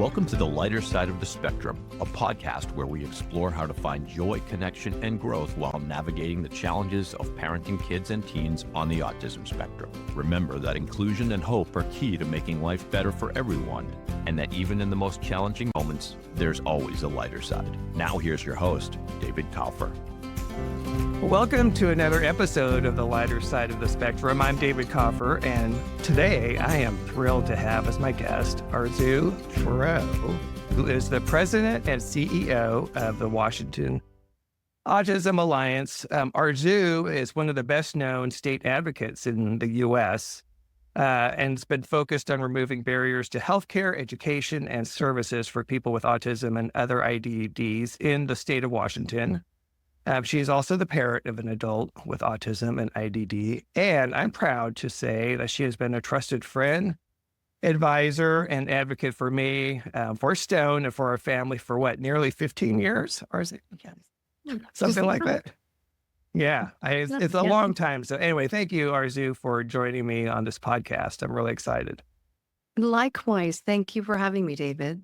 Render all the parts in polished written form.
Welcome to the Lighter Side of the Spectrum, a podcast where we explore how to find joy, connection, and growth while navigating the challenges of parenting kids and teens on the autism spectrum. Remember that inclusion and hope are key to making life better for everyone, and that even in the most challenging moments, there's always a lighter side. Now here's your host, David Kaufer. Welcome to another episode of the Lighter Side of the Spectrum. I'm David Kaufer, and today I am thrilled to have as my guest Arzu Forough, who is the president and CEO of the Washington Autism Alliance. Arzu is one of the best-known state advocates in the U.S. And has been focused on removing barriers to healthcare, education, and services for people with autism and other IDDs in the state of Washington. She is also the parent of an adult with autism and IDD, and I'm proud to say that she has been a trusted friend, advisor, and advocate for me, for Stone, and for our family for nearly 15 years? Or is it something like that? Yeah, it's a long time. So anyway, thank you, Arzu, for joining me on this podcast. I'm really excited. Likewise. Thank you for having me, David.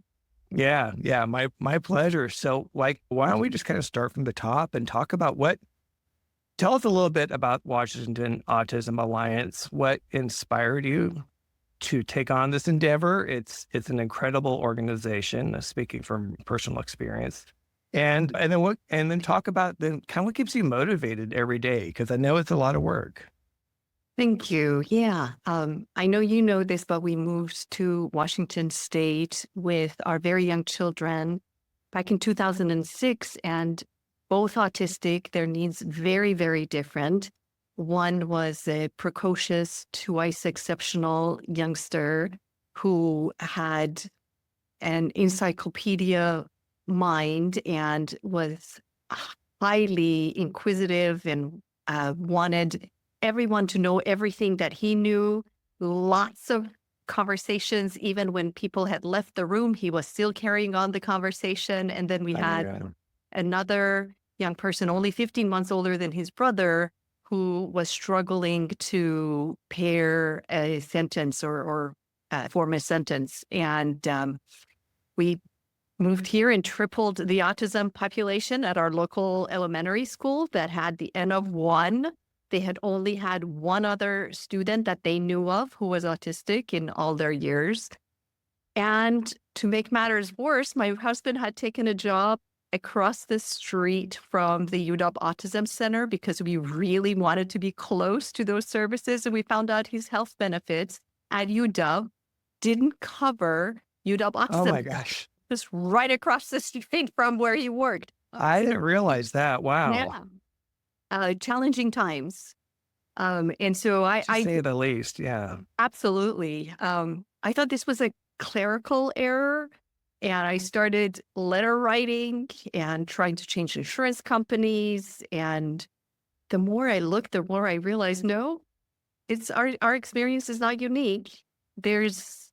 Yeah, my pleasure. So why don't we just kind of start from the top and talk about tell us a little bit about Washington Autism Alliance. What inspired you to take on this endeavor? It's an incredible organization, speaking from personal experience. And then talk about what keeps you motivated every day, because I know it's a lot of work. Thank you. Yeah. I know you know this, but we moved to Washington State with our very young children back in 2006, and both autistic, their needs very, very different. One was a precocious, twice exceptional youngster who had an encyclopedia mind and was highly inquisitive and wanted everyone to know everything that he knew. Lots of conversations, even when people had left the room, he was still carrying on the conversation. And then we had another young person, only 15 months older than his brother, who was struggling to pair a sentence or form a sentence. And we moved here and tripled the autism population at our local elementary school that had the N of 1. They had only had one other student that they knew of who was autistic in all their years. And to make matters worse, my husband had taken a job across the street from the UW Autism Center because we really wanted to be close to those services. And we found out his health benefits at UW didn't cover UW Autism. Oh my gosh. Just right across the street from where he worked. I didn't realize that. Wow. Yeah. Challenging times. And so to say the least. Yeah. Absolutely. I thought this was a clerical error, and I started letter writing and trying to change insurance companies. And the more I looked, the more I realized, no, it's our experience is not unique. There's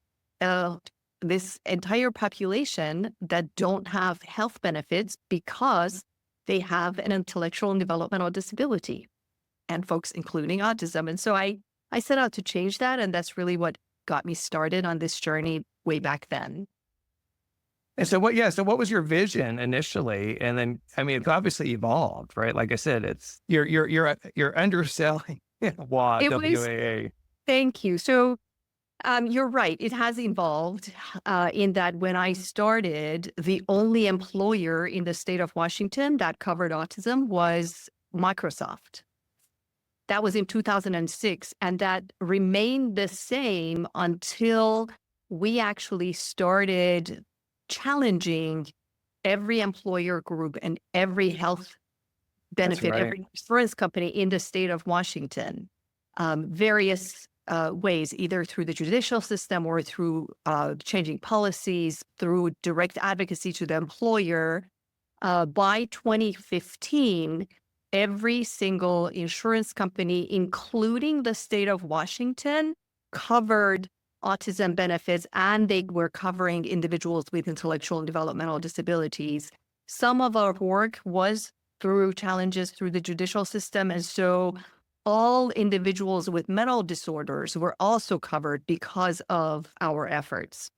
this entire population that don't have health benefits because they have an intellectual and developmental disability, and folks including autism. And so I set out to change that. And that's really what got me started on this journey way back then. And so what was your vision initially? And then, I mean, it's obviously evolved, right? Like I said, it's you're underselling WAA. Thank you. So you're right. It has evolved in that when I started, the only employer in the state of Washington that covered autism was Microsoft. That was in 2006, and that remained the same until we actually started challenging every employer group and every health benefit, every insurance company in the state of Washington, various ways, either through the judicial system or through changing policies, through direct advocacy to the employer. By 2015, every single insurance company, including the state of Washington, covered autism benefits, and they were covering individuals with intellectual and developmental disabilities. Some of our work was through challenges through the judicial system, and so all individuals with mental disorders were also covered because of our efforts.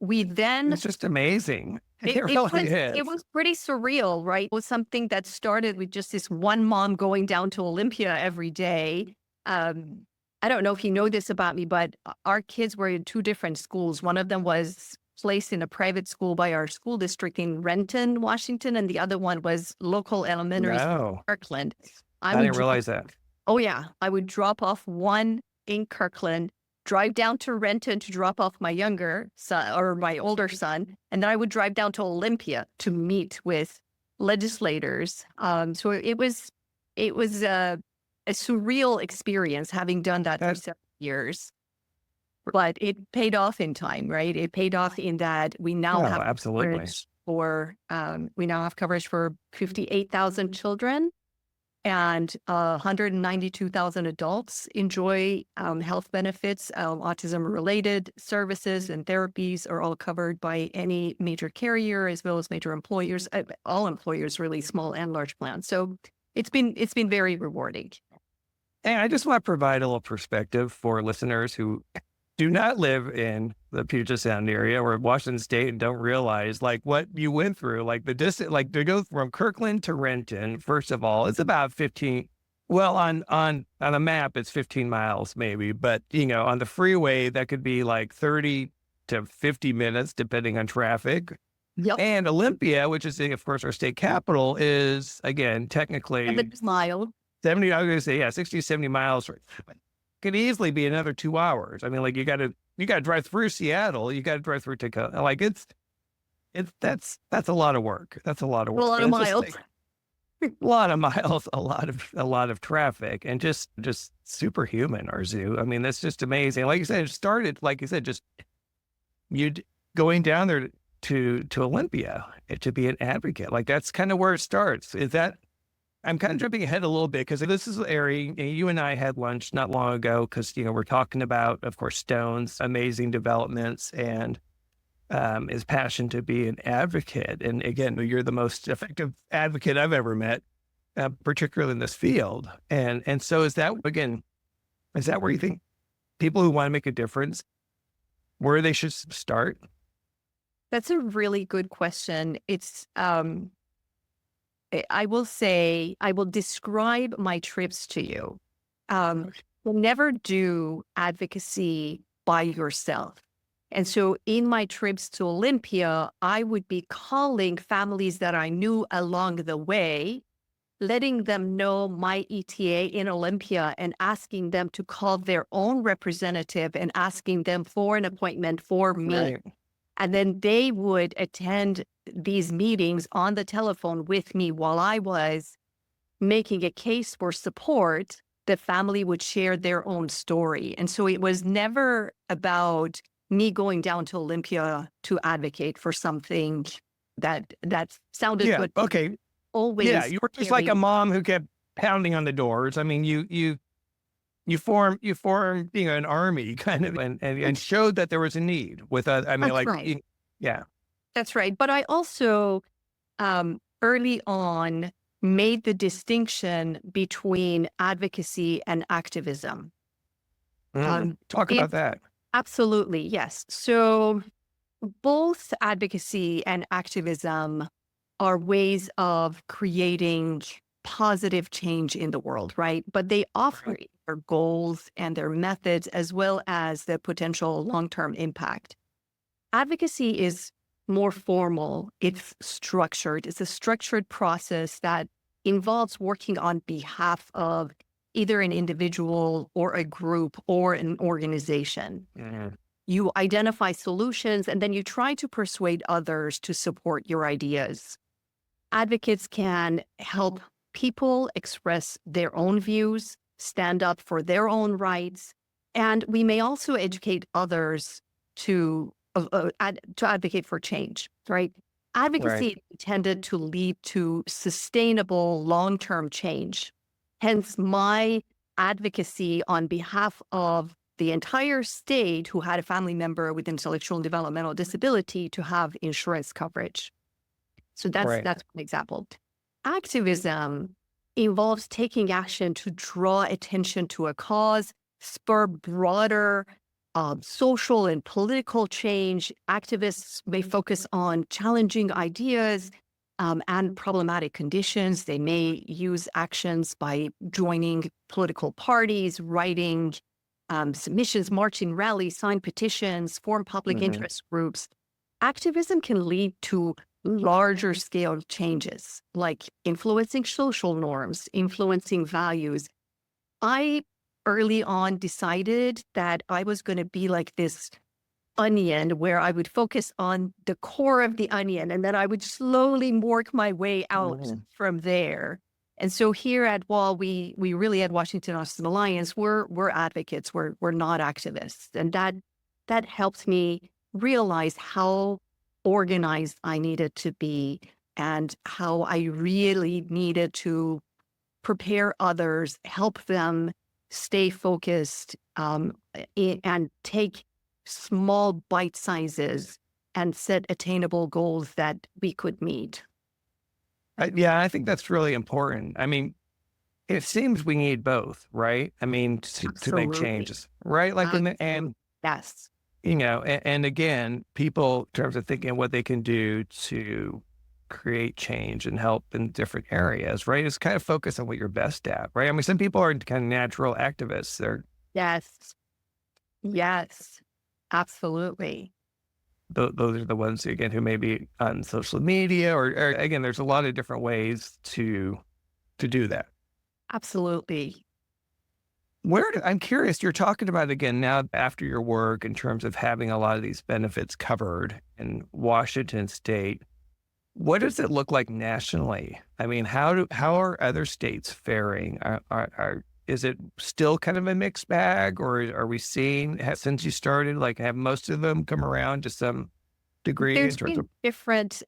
We then It's just amazing. It it really was is. it was pretty surreal, right? It was something that started with just this one mom going down to Olympia every day. Um, I don't know if you know this about me, but our kids were in two different schools. One of them was placed in a private school by our school district in Renton, Washington, and the other one was local elementary school in No, Kirkland. I I would didn't realize that. Oh, yeah. I would drop off one in Kirkland, drive down to Renton to drop off my younger son or my older son, and then I would drive down to Olympia to meet with legislators. So it was a surreal experience having done that for That, several years, but it paid off in time, right? It paid off in that we now no, have absolutely. coverage for 58,000 children. And 192,000 adults enjoy health benefits. Autism-related services and therapies are all covered by any major carrier as well as major employers. All employers, really, small and large plans. So it's been very rewarding. And I just want to provide a little perspective for listeners who do not live in the Puget Sound area or Washington State and don't realize like what you went through, like the distance, like to go from Kirkland to Renton. First of all, it's about 15. Well, on a map, it's 15 miles maybe, but on the freeway, that could be like 30 to 50 minutes, depending on traffic. Yep. And Olympia, which is, of course, our state capital, is again technically And the mile. 70. I was going to say, 60, 70 miles. Could easily be another 2 hours. I mean, like you got to drive through Seattle. You got to drive through Tacoma. Like that's a lot of work. That's a lot of work. A lot of miles. A lot of miles, a lot of traffic, and just superhuman, Arzu. I mean, that's just amazing. Like you said, it started, like you said, just you going down there to Olympia to be an advocate. Like that's kind of where it starts. Is that I'm kind of jumping ahead a little bit because this is an area you and I had lunch not long ago because, we're talking about, of course, Stone's amazing developments and his passion to be an advocate. And again, you're the most effective advocate I've ever met, particularly in this field. And so is that where you think people who want to make a difference, where they should start? That's a really good question. It's I will describe my trips to you. You'll never do advocacy by yourself. And so in my trips to Olympia, I would be calling families that I knew along the way, letting them know my ETA in Olympia and asking them to call their own representative and asking them for an appointment for me. Right. And then they would attend these meetings on the telephone with me while I was making a case for support. The family would share their own story. And so it was never about me going down to Olympia to advocate for something that sounded good. Okay. Always. Yeah, you were just like a mom who kept pounding on the doors. I mean, you formed an army kind of and showed that there was a need with That's right. Yeah. That's right. But I also early on made the distinction between advocacy and activism. Talk about that. Absolutely, yes. So both advocacy and activism are ways of creating positive change in the world, right? But they offer their goals and their methods as well as the potential long-term impact. Advocacy is more formal. It's structured. It's a structured process that involves working on behalf of either an individual or a group or an organization. Mm-hmm. You identify solutions and then you try to persuade others to support your ideas. Advocates can help people express their own views, stand up for their own rights, and we may also educate others to advocate for change, right? Advocacy is intended to lead to sustainable long-term change. Hence, my advocacy on behalf of the entire state who had a family member with intellectual and developmental disability to have insurance coverage. So that's one example. Activism involves taking action to draw attention to a cause, spur broader social and political change. Activists may focus on challenging ideas and problematic conditions. They may use actions by joining political parties, writing submissions, marching rallies, sign petitions, form public interest groups. Activism can lead to larger scale changes, like influencing social norms, influencing values. I early on decided that I was going to be like this onion where I would focus on the core of the onion and then I would slowly work my way out from there. And so here at WAL, we really at Washington Autism Alliance, we're advocates, we're not activists. And that helped me realize how organized I needed to be and how I really needed to prepare others, help them stay focused, and take small bite sizes and set attainable goals that we could meet. Yeah, I think that's really important. I mean, it seems we need both, right? I mean, to make changes, right? Like, and yes, and again, people in terms of thinking what they can do to create change and help in different areas, right? It's kind of focus on what you're best at, right? I mean, some people are kind of natural activists. Yes, absolutely. Those are the ones, again, who may be on social media or again, there's a lot of different ways to do that. Absolutely. I'm curious, you're talking about, again, now after your work in terms of having a lot of these benefits covered in Washington State, what does it look like nationally? I mean, how are other states faring? Is it still kind of a mixed bag, or are we seeing, since you started, like, have most of them come around to some degree? There's been different,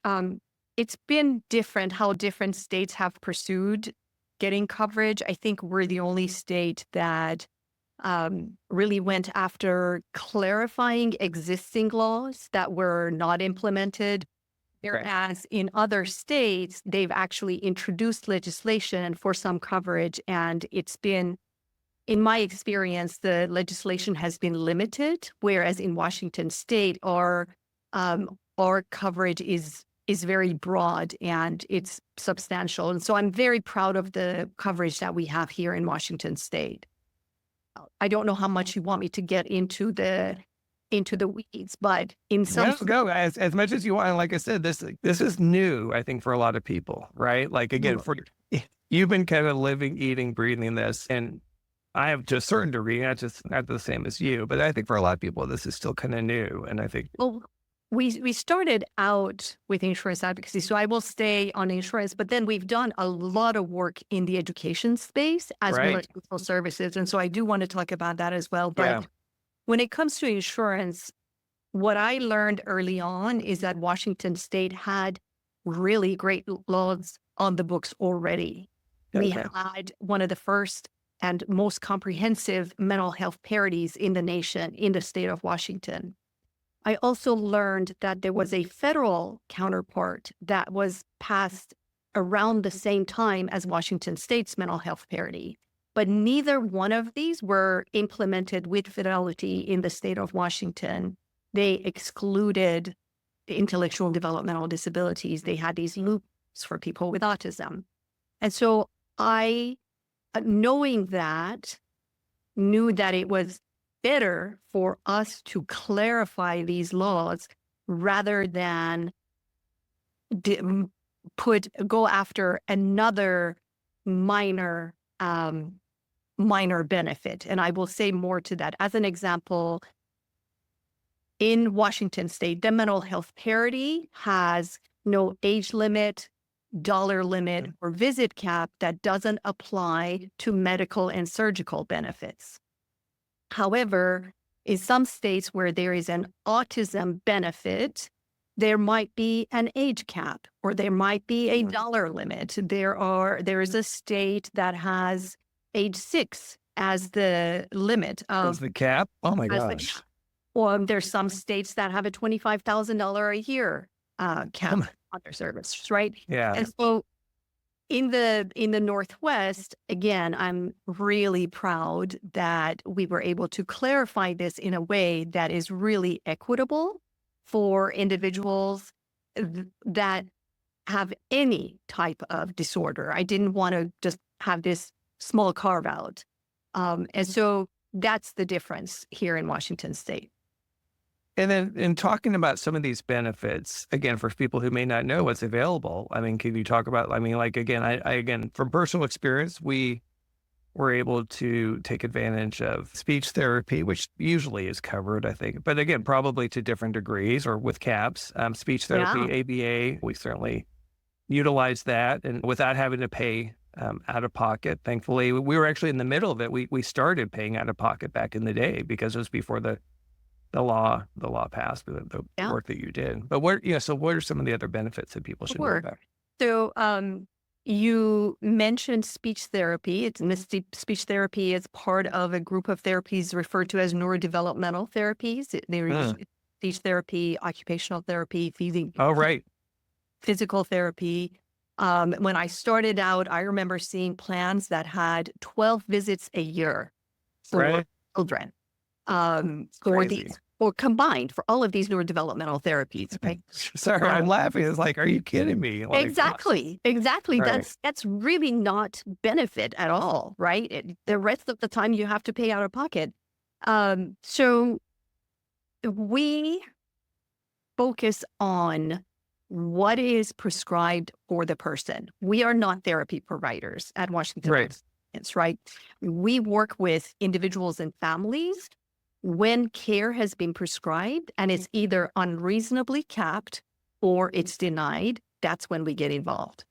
it's been different how different states have pursued getting coverage. I think we're the only state that really went after clarifying existing laws that were not implemented. Whereas in other states, they've actually introduced legislation for some coverage. And it's been, in my experience, the legislation has been limited. Whereas in Washington State, our coverage is very broad and it's substantial. And so I'm very proud of the coverage that we have here in Washington State. I don't know how much you want me to get into the weeds, but in some go as much as you want. And like I said, this is new, I think, for a lot of people, right? Like, again, you've been kind of living, eating, breathing this, and I have, to a certain degree, not the same as you, but I think for a lot of people, this is still kind of new. And I think, well, we started out with insurance advocacy, so I will stay on insurance, but then we've done a lot of work in the education space as well as social services. And so I do want to talk about that as well. But when it comes to insurance, what I learned early on is that Washington State had really great laws on the books already. We had one of the first and most comprehensive mental health parities in the nation, in the state of Washington. I also learned that there was a federal counterpart that was passed around the same time as Washington State's mental health parity. But neither one of these were implemented with fidelity in the state of Washington. They excluded intellectual developmental disabilities. They had these loops for people with autism. And so I, knowing that, knew that it was better for us to clarify these laws rather than go after another minor benefit. And I will say more to that. As an example, in Washington State, the mental health parity has no age limit, dollar limit, or visit cap that doesn't apply to medical and surgical benefits. However, in some states where there is an autism benefit, there might be an age cap, or there might be a dollar limit. There is a state that has age 6 as the limit of the cap. Oh my gosh. Or there's some states that have a $25,000 a year cap on their service, right? Yeah. And so in the Northwest, again, I'm really proud that we were able to clarify this in a way that is really equitable for individuals that have any type of disorder. I didn't want to just have this small carve out. And so that's the difference here in Washington State. And then in talking about some of these benefits, again, for people who may not know what's available, I mean, can you talk about, I mean, like, again, I again, from personal experience, we were able to take advantage of speech therapy, which usually is covered, I think, but again, probably to different degrees or with caps. Speech therapy, Yeah. ABA, we certainly utilize that and without having to pay out of pocket. Thankfully, we were actually in the middle of it. We started paying out of pocket back in the day because it was before the law passed, the Yeah. work that you did. But so what are some of the other benefits that people should know Sure. about? So you mentioned speech therapy. Speech therapy is part of a group of therapies referred to as neurodevelopmental therapies. They're usually speech therapy, occupational therapy, Oh, right. physical therapy. When I started out, I remember seeing plans that had 12 visits a year for Right. children. For Crazy. these, or combined for all of these neurodevelopmental therapies, right? Sorry, I'm laughing. It's like, are you kidding me? Like, Exactly. Right. That's really not benefit at all, right? The rest of the time you have to pay out of pocket. So we focus on what is prescribed for the person. We are not therapy providers at Washington Right. Autism Alliance, right? We work with individuals and families when care has been prescribed and it's either unreasonably capped or it's denied. That's when we get involved.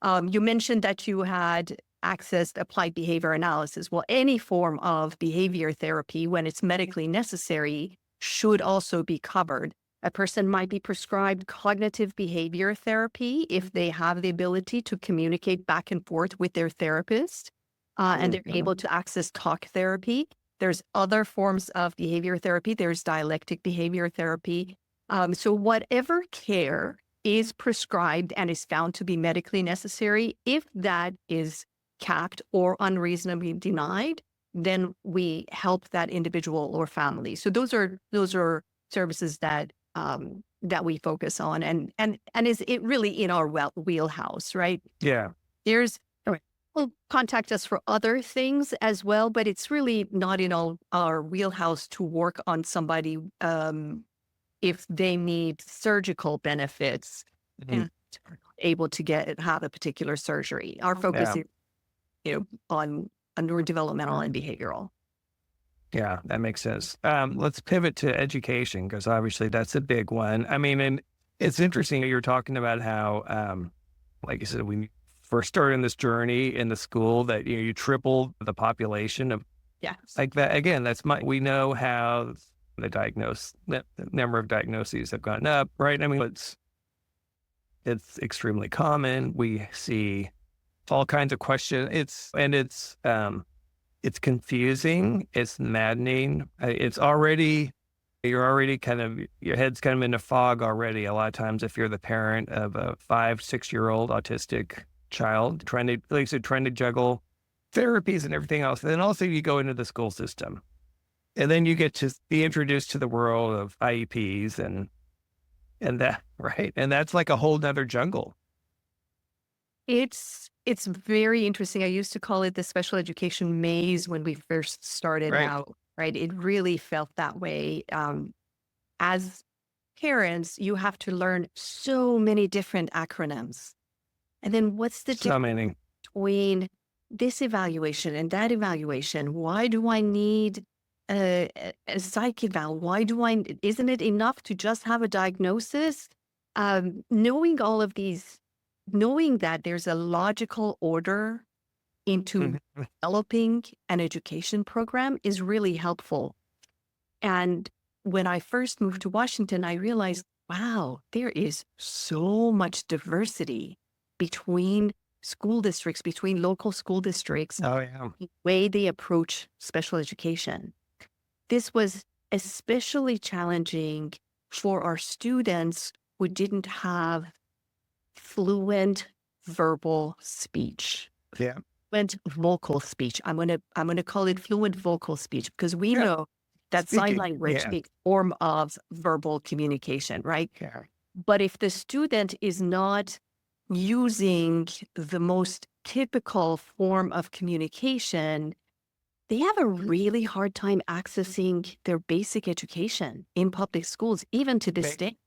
You mentioned that you had accessed applied behavior analysis. Well, any form of behavior therapy, when it's medically necessary, should also be covered. A person might be prescribed cognitive behavior therapy if they have the ability to communicate back and forth with their therapist, and they're able to access talk therapy. There's other forms of behavior therapy. There's dialectic behavior therapy. So whatever care is prescribed and is found to be medically necessary, if that is capped or unreasonably denied, then we help that individual or family. So those are services that that we focus on, and is it really in our wheelhouse, right? Yeah. Will contact us for other things as well, but it's really not in our wheelhouse to work on somebody if they need surgical benefits and are not able to have a particular surgery. Our focus is, on neurodevelopmental and behavioral. Yeah, that makes sense. Let's pivot to education because obviously that's a big one. I mean, and it's interesting that you're talking about how, like you said, we first started in this journey in the school that you tripled the population of like that. Again, we know how the number of diagnoses have gone up, right? I mean, it's extremely common. We see all kinds of questions. It's confusing. It's maddening. You're already your head's kind of in a fog already. A lot of times if you're the parent of a 5-6-year-old autistic child trying to juggle therapies and everything else. And then also you go into the school system and then you get to be introduced to the world of IEPs and that, right? And that's like a whole nother jungle. It's very interesting. I used to call it the special education maze when we first started out, right? It really felt that way. As parents, you have to learn so many different acronyms. And then what's the difference between this evaluation and that evaluation? Why do I need a psych eval? Isn't it enough to just have a diagnosis? Knowing all of these, knowing that there's a logical order into developing an education program is really helpful. And when I first moved to Washington, I realized, wow, there is so much diversity between school districts, between local school districts, Oh, yeah. the way they approach special education. This was especially challenging for our students who didn't have fluent verbal speech. Yeah. Fluent vocal speech. I'm gonna call it fluent vocal speech because we know that sign Speaking. language Yeah. is a form of verbal communication, right? Yeah. But if the student is not using the most typical form of communication, they have a really hard time accessing their basic education in public schools, even to this day.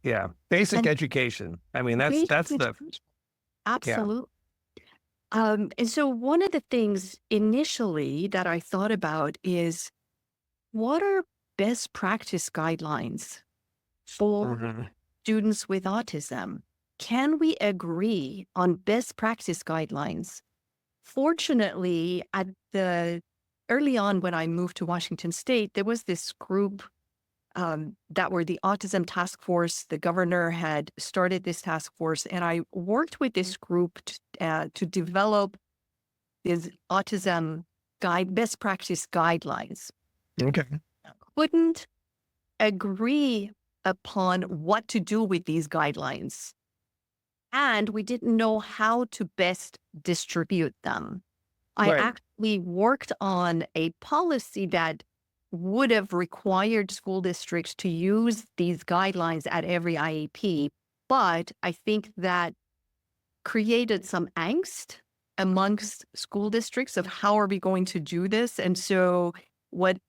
Yeah. Basic And education. I mean, that's basic the, education, yeah. absolutely. And so one of the things initially that I thought about is what are best practice guidelines for Mhm. students with autism? Can we agree on best practice guidelines? Fortunately, early on when I moved to Washington State, there was this group that were the Autism Task Force. The governor had started this task force, and I worked with this group to develop these autism best practice guidelines. Okay. Couldn't agree upon what to do with these guidelines. And we didn't know how to best distribute them. I Right. actually worked on a policy that would have required school districts to use these guidelines at every IEP, but I think that created some angst amongst school districts of how are we going to do this? And so what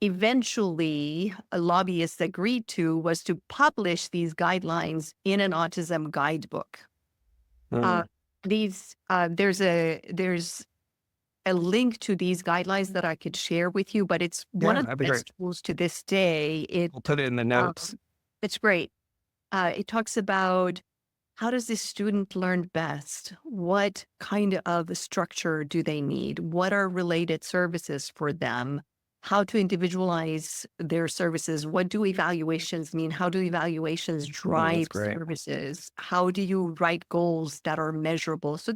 eventually lobbyists agreed to was to publish these guidelines in an autism guidebook. Mhm. There's a link to these guidelines that I could share with you, but it's one Yeah, of the that'd be great. best tools to this day. We'll put it in the notes. It's great. It talks about how does this student learn best? What kind of structure do they need? What are related services for them? How to individualize their services? What do evaluations mean? How do evaluations drive great. services? How do you write goals that are measurable? So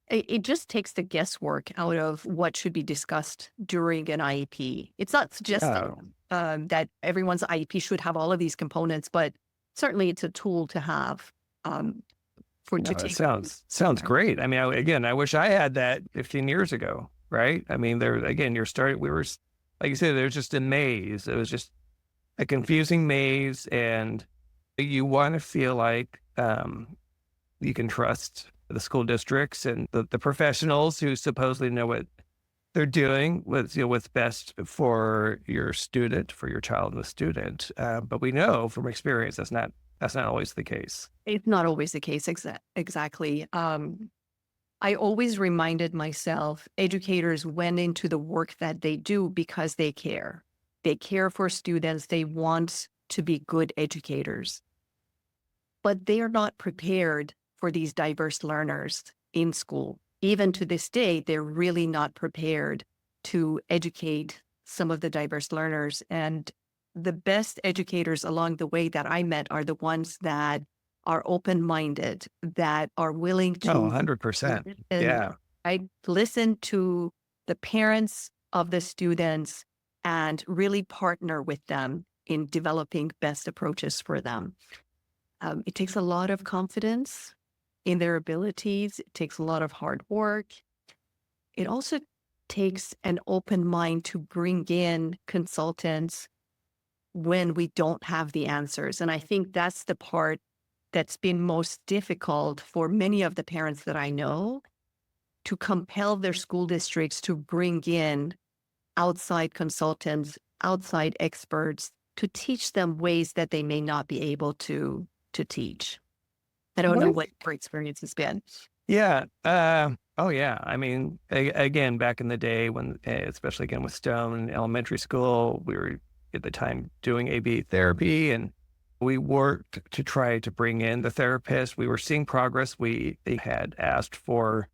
it just takes the guesswork out of what should be discussed during an IEP. It's not suggesting that everyone's IEP should have all of these components, but certainly it's a tool to have It sounds great. I mean, I wish I had that 15 years ago, right? I mean, we were, like you said, there's just a maze. It was just a confusing maze, and you want to feel like you can trust the school districts and the professionals who supposedly know what they're doing, what's best for your student, for your child and the student. But we know from experience that's not always the case. It's not always the case. Exactly. I always reminded myself educators went into the work that they do because they care. They care for students. They want to be good educators. But they are not prepared for these diverse learners in school. Even to this day, they're really not prepared to educate some of the diverse learners. And the best educators along the way that I met are the ones that are open-minded, that are willing to 100%. Yeah. listen to the parents of the students and really partner with them in developing best approaches for them. It takes a lot of confidence in their abilities. It takes a lot of hard work. It also takes an open mind to bring in consultants when we don't have the answers. And I think that's the part that's been most difficult for many of the parents that I know, to compel their school districts to bring in outside consultants, outside experts to teach them ways that they may not be able to teach. I don't know what your experience has been. Yeah. Oh, yeah. I mean, again, back in the day when, especially again with Stone Elementary School, we were at the time doing AB therapy, and we worked to try to bring in the therapist. We were seeing progress. We had asked for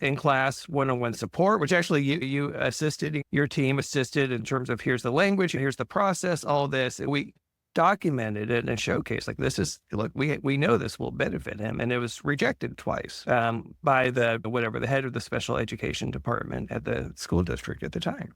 in-class one-on-one support, which actually you assisted, your team assisted in terms of here's the language, here's the process, all this. And we documented it and showcased, like, this is, look, we know this will benefit him. And it was rejected twice by the head of the special education department at the school district at the time.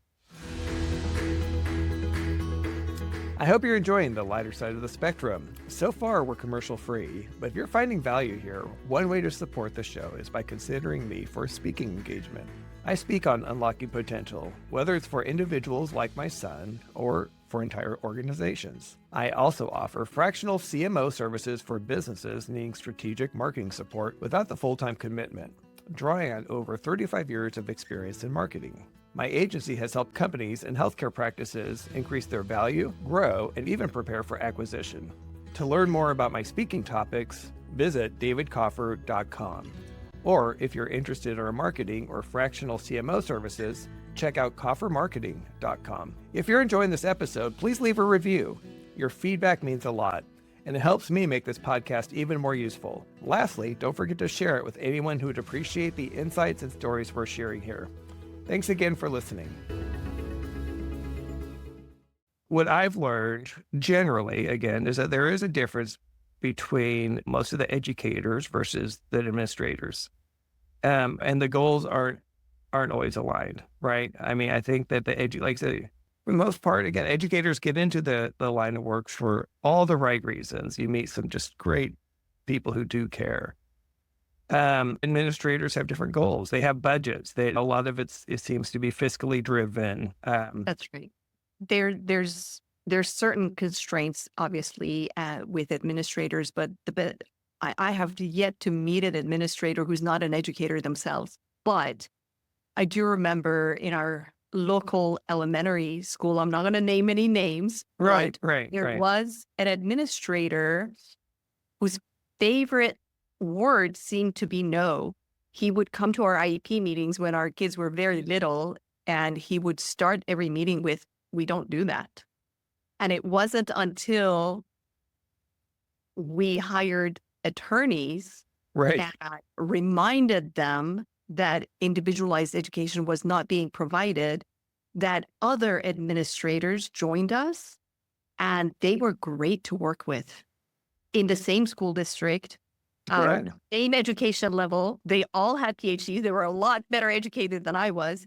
I hope you're enjoying the lighter side of the spectrum. So far, we're commercial free, but if you're finding value here, one way to support the show is by considering me for a speaking engagement. I speak on unlocking potential, whether it's for individuals like my son or for entire organizations. I also offer fractional CMO services for businesses needing strategic marketing support without the full-time commitment, drawing on over 35 years of experience in marketing. My agency has helped companies and healthcare practices increase their value, grow, and even prepare for acquisition. To learn more about my speaking topics, visit davidkoffer.com. Or if you're interested in our marketing or fractional CMO services, check out koffermarketing.com. If you're enjoying this episode, please leave a review. Your feedback means a lot, and it helps me make this podcast even more useful. Lastly, don't forget to share it with anyone who would appreciate the insights and stories we're sharing here. Thanks again for listening. What I've learned generally, again, is that there is a difference between most of the educators versus the administrators. And the goals aren't always aligned, right? I mean, I think that like I say, for the most part, again, educators get into the line of work for all the right reasons. You meet some just great people who do care. Administrators have different goals. They have budgets. A lot of it seems to be fiscally driven. That's right. There's certain constraints, obviously, with administrators, but I have yet to meet an administrator who's not an educator themselves. But I do remember in our local elementary school, I'm not going to name any names. Right. There was an administrator whose favorite word seemed to be no. He would come to our IEP meetings when our kids were very little, and he would start every meeting with, "We don't do that." And it wasn't until we hired attorneys that reminded them that individualized education was not being provided, that other administrators joined us, and they were great to work with in the same school district. Same education level. They all had PhDs. They were a lot better educated than I was.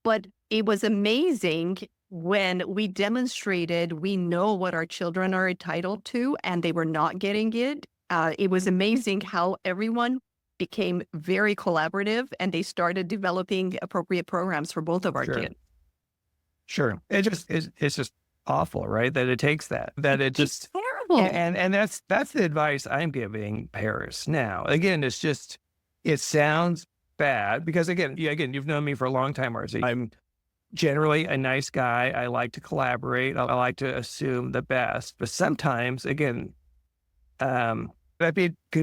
But it was amazing when we demonstrated we know what our children are entitled to and they were not getting it. It was amazing how everyone became very collaborative and they started developing appropriate programs for both of our kids. Sure. It's just awful, right? That it takes that it just... terrible. And that's the advice I'm giving Paris now. Again, it sounds bad because again, you've known me for a long time, Arzu. I'm generally a nice guy. I like to collaborate. I like to assume the best, but sometimes, again, can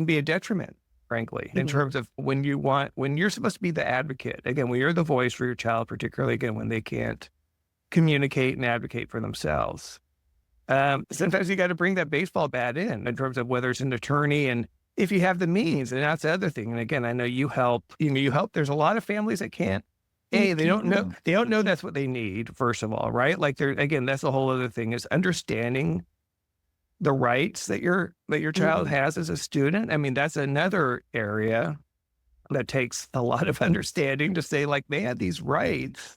be a detriment, frankly, in terms of when you're supposed to be the advocate. Again, when you're the voice for your child, particularly again when they can't communicate and advocate for themselves. Sometimes you got to bring that baseball bat in terms of whether it's an attorney and if you have the means, and that's the other thing. And again, I know you help. There's a lot of families that can't. They don't know that's what they need. First of all, right? Like that's a whole other thing is understanding the rights that your child has as a student. I mean, that's another area that takes a lot of understanding to say like they had these rights,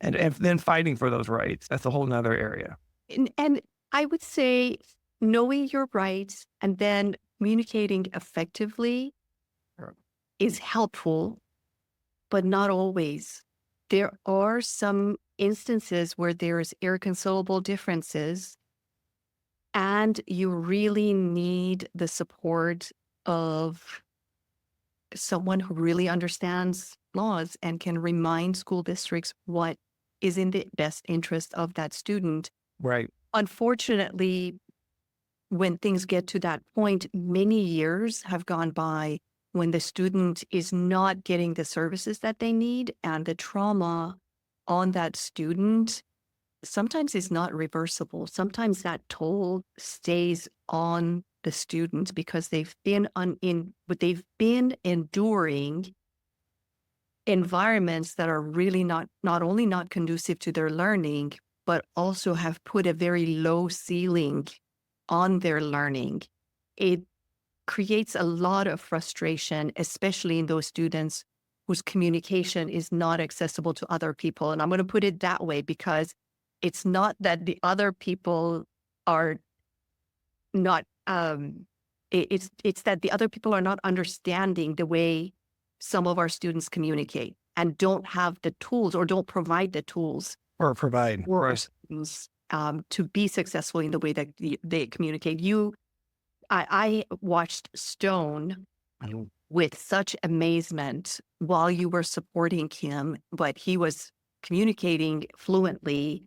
and then fighting for those rights. That's a whole nother area. And I would say knowing your rights and then communicating effectively is helpful, but not always. There are some instances where there's irreconcilable differences and you really need the support of someone who really understands laws and can remind school districts what is in the best interest of that student. Right. Unfortunately, when things get to that point, many years have gone by when the student is not getting the services that they need, and the trauma on that student sometimes is not reversible. Sometimes that toll stays on the student because they've been enduring environments that are really not only not conducive to their learning, but also have put a very low ceiling on their learning. It creates a lot of frustration, especially in those students whose communication is not accessible to other people. And I'm going to put it that way because it's not that the other people are not, it's that the other people are not understanding the way some of our students communicate and don't have the tools or don't provide the tools Or provide. for our Right. students to be successful in the way that they communicate. I watched Stone with such amazement while you were supporting him, but he was communicating fluently.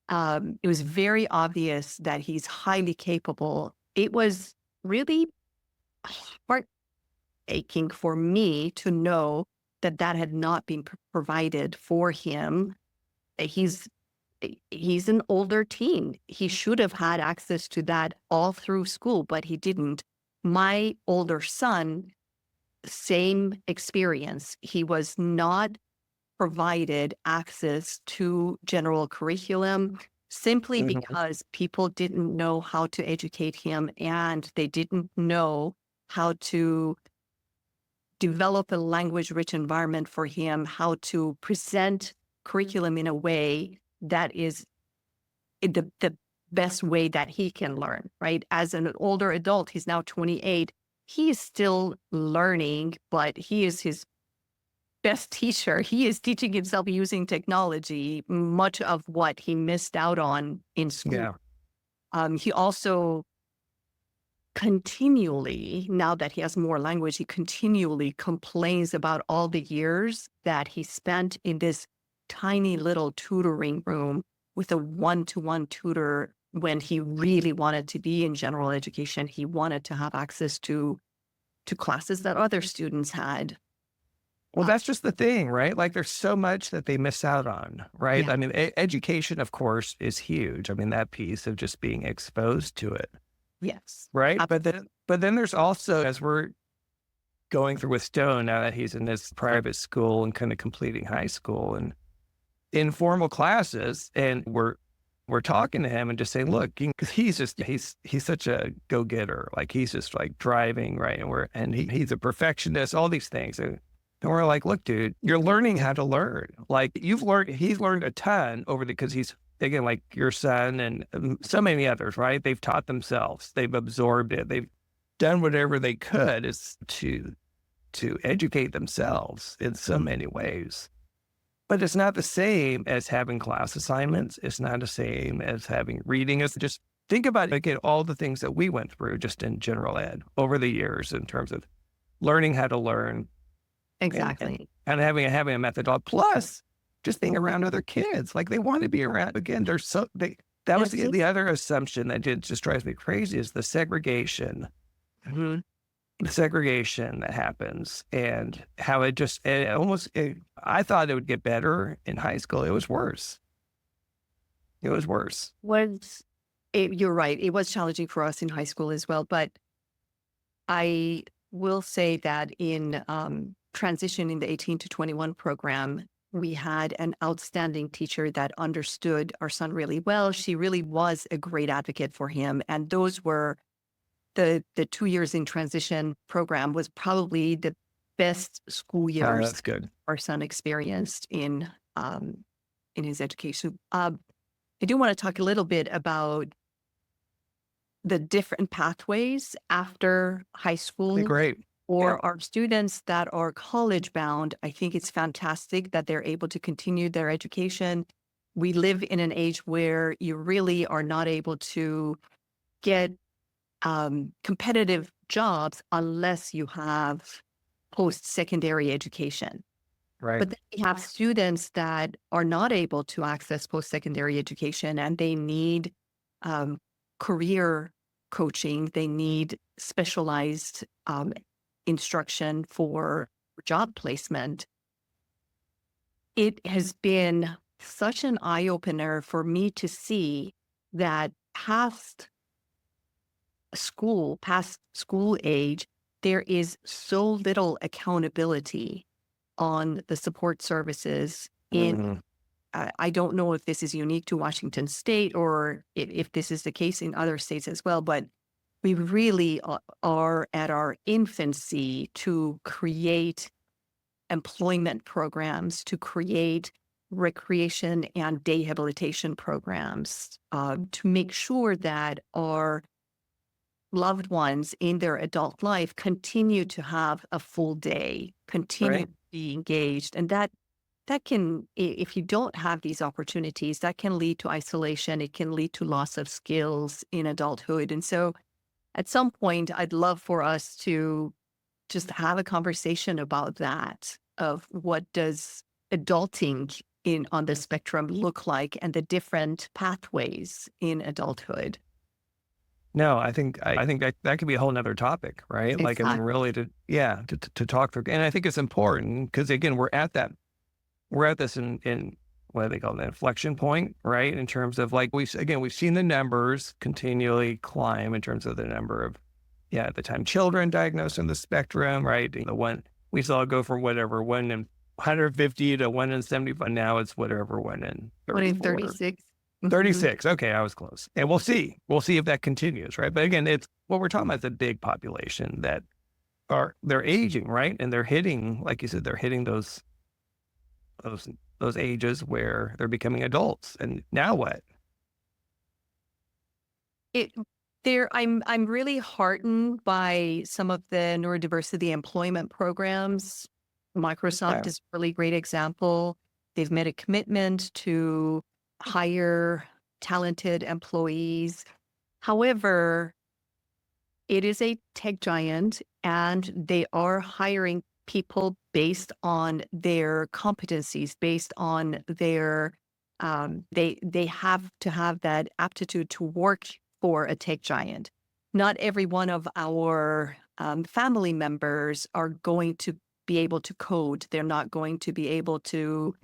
It was very obvious that he's highly capable. It was really heartaching for me to know that that had not been provided for him. He's an older teen. He should have had access to that all through school, but he didn't. My older son, same experience. He was not provided access to general curriculum simply because people didn't know how to educate him and they didn't know how to develop a language-rich environment for him, how to present curriculum in a way that is the best way that he can learn, right? As an older adult, he's now 28. He is still learning, but he is his best teacher. He is teaching himself using technology, much of what he missed out on in school. Yeah. He also continually, now that he has more language, he continually complains about all the years that he spent in this tiny little tutoring room with a one-to-one tutor when he really wanted to be in general education. He wanted to have access to classes that other students had. Well, that's just the thing, right? Like there's so much that they miss out on, right? Yeah. I mean, education, of course, is huge. I mean, that piece of just being exposed to it, Yes. right? But then there's also, as we're going through with Stone, now that he's in this private school and kind of completing high school and informal classes, and we're talking to him and just saying, look, because he's such a go-getter, like he's just like driving, right? And he's a perfectionist, all these things. And we're like, look, dude, you're learning how to learn. Like he's learned a ton because he's, again, like your son and so many others, right? They've taught themselves, they've absorbed it, they've done whatever they could is to educate themselves in so many ways. But it's not the same as having class assignments. It's not the same as having reading. It's just think about it, again, all the things that we went through just in general ed over the years in terms of learning how to learn. Exactly. And having a methodology, plus just being around other kids. Like they want to be around, again, that was the other assumption that just drives me crazy is the segregation. Mm-hmm. The segregation that happens and how I thought it would get better in high school. It was worse. You're right. It was challenging for us in high school as well. But I will say that in transition in the 18 to 21 program, we had an outstanding teacher that understood our son really well. She really was a great advocate for him. And those were the 2 years in transition program was probably the best school years that's good. Our son experienced in his education. I do want to talk a little bit about the different pathways after high school. Great. For our students that are college bound, I think it's fantastic that they're able to continue their education. We live in an age where you really are not able to get competitive jobs unless you have post-secondary education. Right. But then we have students that are not able to access post-secondary education and they need career coaching. They need specialized instruction for job placement. It has been such an eye-opener for me to see that past school age, there is so little accountability on the support services in, I don't know if this is unique to Washington State or if this is the case in other states as well, but we really are at our infancy to create employment programs, to create recreation and rehabilitation programs to make sure that our loved ones in their adult life continue to have a full day, continue Right. to be engaged. And that can, if you don't have these opportunities, that can lead to isolation. It can lead to loss of skills in adulthood. And so at some point, I'd love for us to just have a conversation about that, of what does adulting on the spectrum look like and the different pathways in adulthood. No, I think that could be a whole nother topic, right? Like, I mean, Exactly. really to talk through. And I think it's important because, again, we're at this in what do they call it, the inflection point, right? In terms of, like, we've seen the numbers continually climb in terms of the number of, at the time, children diagnosed on the spectrum, right? The one we saw go from whatever 1 in 150 to 1 in 75. Now it's whatever 1 in 34. 36. 36. Okay, I was close. And we'll see. We'll see if that continues, right? But again, it's what we're talking about is a big population that they're aging, right? And they're hitting, like you said, they're hitting those ages where they're becoming adults. And now what? I'm really heartened by some of the neurodiversity employment programs. Microsoft is a really great example. They've made a commitment to hire talented employees. However, it is a tech giant, and they are hiring people based on their competencies, based on their they have to have that aptitude to work for a tech giant. Not every one of our family members are going to be able to code. They're not going to be able to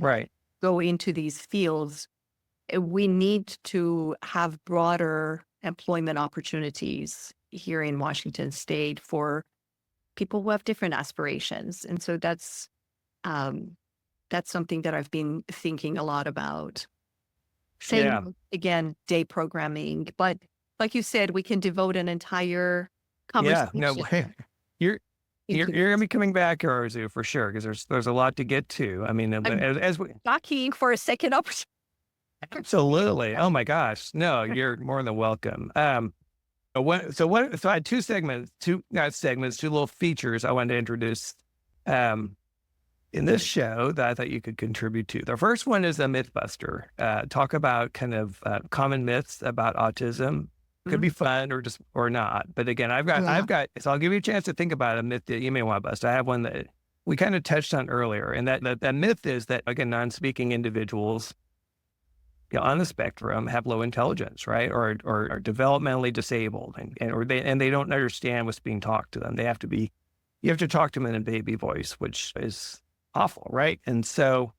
go into these fields. We need to have broader employment opportunities here in Washington State for people who have different aspirations. And so that's something that I've been thinking a lot about. Same, again, day programming. But like you said, we can devote an entire conversation. Yeah, no, you're going to be coming back, Arzu, for sure, because there's a lot to get to. I mean, as we jockeying for a second opportunity. Absolutely. Oh my gosh. No, you're more than welcome. So I had two little features I wanted to introduce in this show that I thought you could contribute to. The first one is a Mythbuster. Talk about kind of common myths about autism. Could be fun or not. But again, so I'll give you a chance to think about a myth that you may want to bust. I have one that we kind of touched on earlier. And that myth is that, again, non-speaking individuals on the spectrum have low intelligence, right? Or are developmentally disabled and they don't understand what's being talked to them. You have to talk to them in a baby voice, which is awful, right? And so,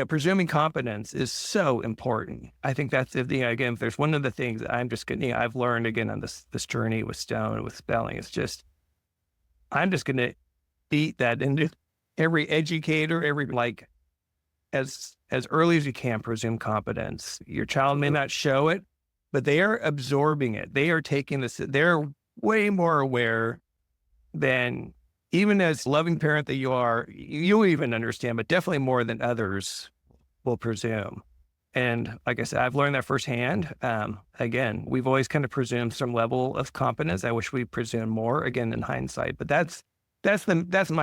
presuming competence is so important. I think that's again, if there's one of the things that I've learned again on this journey with Stone, with spelling, it's just, I'm just going to beat that into every educator, as early as you can, presume competence. Your child may not show it, but they are absorbing it. They are taking this. They're way more aware than, even as loving parent that you are, you even understand, but definitely more than others will presume. And like I said, I've learned that firsthand. Again, we've always kind of presumed some level of competence. I wish we presumed more, again, in hindsight, but that's my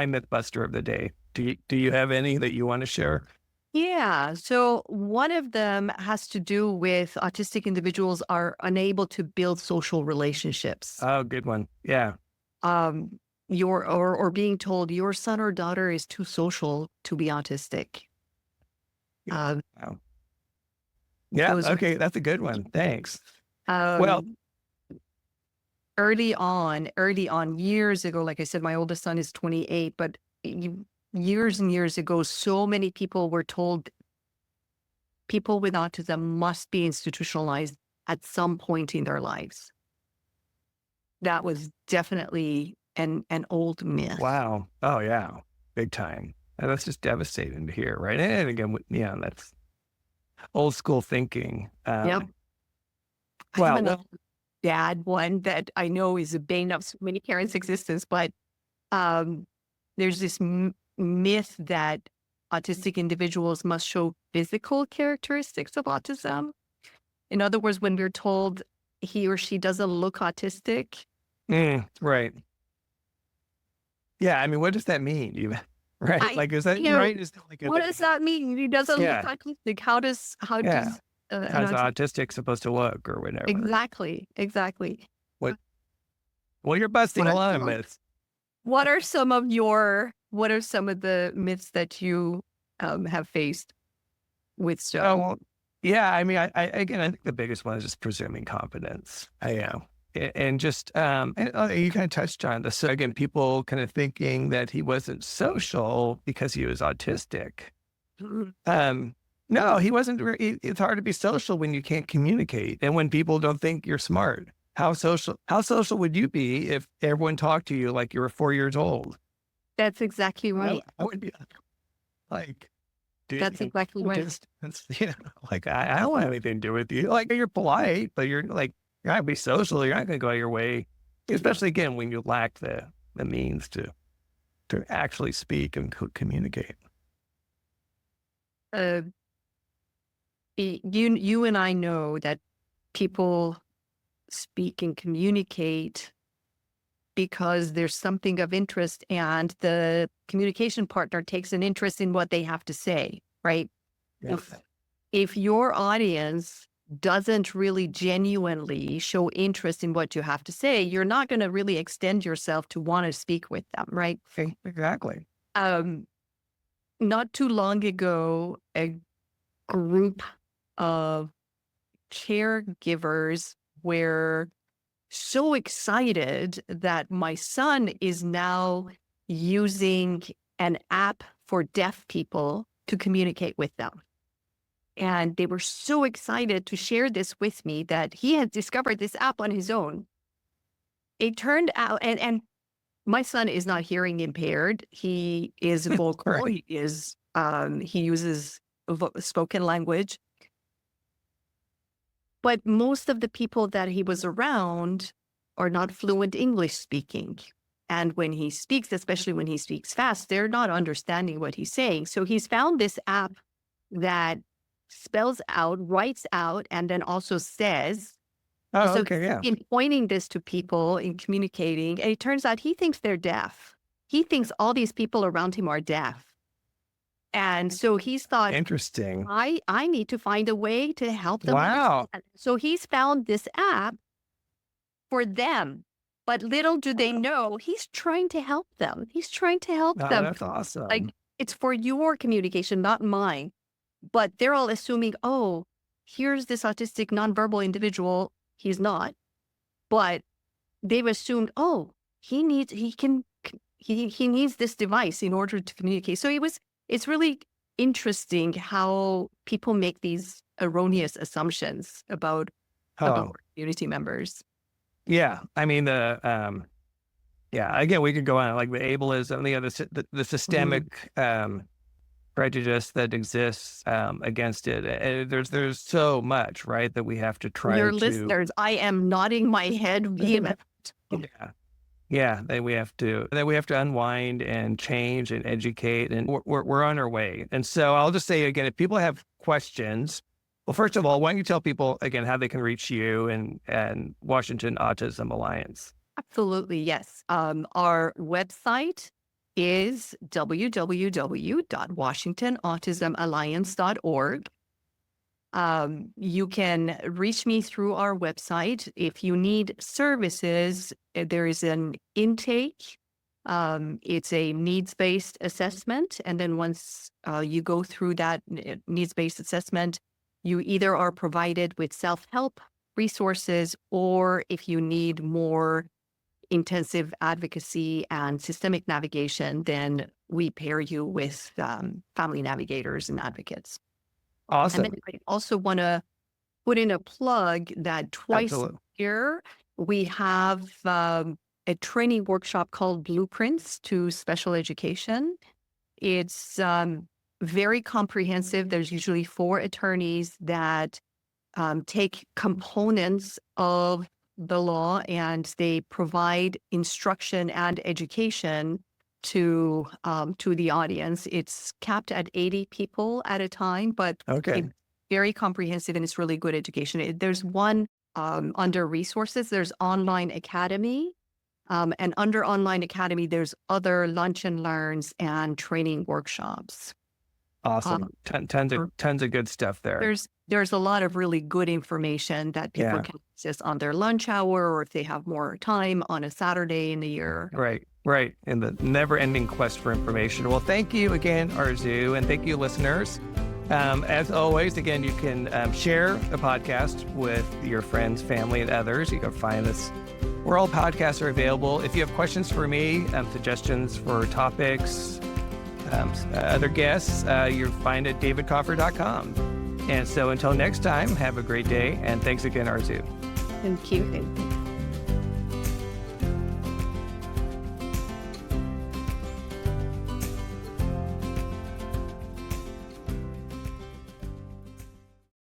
Mythbuster of the day. Do you have any that you want to share? Yeah. So one of them has to do with autistic individuals are unable to build social relationships. Oh, good one. Yeah. Or being told your son or daughter is too social to be autistic. Wow. Yeah. Okay. That's a good one. Thanks. Well, early on, years ago, like I said, my oldest son is 28, but years and years ago, so many people were told people with autism must be institutionalized at some point in their lives. That was definitely an old myth. Wow. Oh, yeah. Big time. And that's just devastating to hear, right? And again, that's old school thinking. Yep. Wow. I have another bad one that I know is a bane of so many parents' existence, but there's this myth that autistic individuals must show physical characteristics of autism. In other words, when we're told he or she doesn't look autistic. Right. Yeah. I mean, what does that mean? Right. Like, is that right? Is that like what does that mean? He doesn't look yeah. autistic. How does How's autistic supposed to look or whatever? Exactly. What? Well, you're busting a lot of myths. What are some of the myths that you have faced with stuff? Oh, well, yeah. I mean, I think the biggest one is just presuming competence. I am. And just, and you kind of touched on this. So again, people kind of thinking that he wasn't social because he was autistic. No, he wasn't. It's hard to be social when you can't communicate and when people don't think you're smart. How social would you be if everyone talked to you like you were 4 years old? That's exactly right. I would be like, dude, That's exactly right. Like, I don't want anything to do with you. Like, you're polite, but you're like, you're not gonna be social. You're not gonna go your way, especially again when you lack the means to actually speak and communicate. You and I know that people speak and communicate because there's something of interest and the communication partner takes an interest in what they have to say, right? Yes. If your audience doesn't really genuinely show interest in what you have to say, you're not going to really extend yourself to want to speak with them, right? Exactly. Not too long ago, a group of caregivers were so excited that my son is now using an app for deaf people to communicate with them. And they were so excited to share this with me that he had discovered this app on his own. It turned out, and my son is not hearing impaired. He is vocal. Right. He uses spoken language. But most of the people that he was around are not fluent English speaking. And when he speaks, especially when he speaks fast, they're not understanding what he's saying. So he's found this app that spells out, writes out, and then also says. Oh, So okay, yeah. in pointing this to people, in communicating, and it turns out he thinks they're deaf. He thinks all these people around him are deaf. And so he's thought, Interesting. I need to find a way to help them. Wow. understand. So he's found this app for them. But little do they know, he's trying to help them. He's trying to help Oh, them. that's awesome. Like, it's for your communication, not mine. But they're all assuming, oh, here's this autistic nonverbal individual. He's not. But they've assumed, oh, he needs this device in order to communicate. So it's really interesting how people make these erroneous assumptions about community members. Yeah. I mean, again, we could go on like the ableism, the systemic prejudice that exists against it. There's so much, right, that we have to try Your to... listeners, I am nodding my head vehemently. Yeah, then we have to unwind and change and educate, and we're on our way. And so I'll just say again, if people have questions, well, first of all, why don't you tell people again how they can reach you and Washington Autism Alliance? Absolutely, yes. Our website is www.washingtonautismalliance.org. You can reach me through our website. If you need services, there is an intake. It's a needs-based assessment. And then once you go through that needs-based assessment, you either are provided with self-help resources, or if you need more intensive advocacy and systemic navigation, then we pair you with family navigators and advocates. Awesome. And then I also want to put in a plug that twice a year we have a training workshop called Blueprints to Special Education. It's very comprehensive. There's usually 4 attorneys that take components of the law and they provide instruction and education to the audience. It's capped at 80 people at a time, but Okay. it's very comprehensive and it's really good education. There's one under resources, there's Online Academy. And under Online Academy, there's other lunch and learns and training workshops. Awesome. Tons of good stuff there. There's a lot of really good information that people can access on their lunch hour, or if they have more time on a Saturday in the year. Right. In the never-ending quest for information. Well, thank you again, Arzu, and thank you, listeners. As always, again, you can share the podcast with your friends, family, and others. You can find us where all podcasts are available. If you have questions for me, suggestions for topics, other guests, you'll find at davidkoffer.com. And so until next time, have a great day. And thanks again, Arzu. Thank you.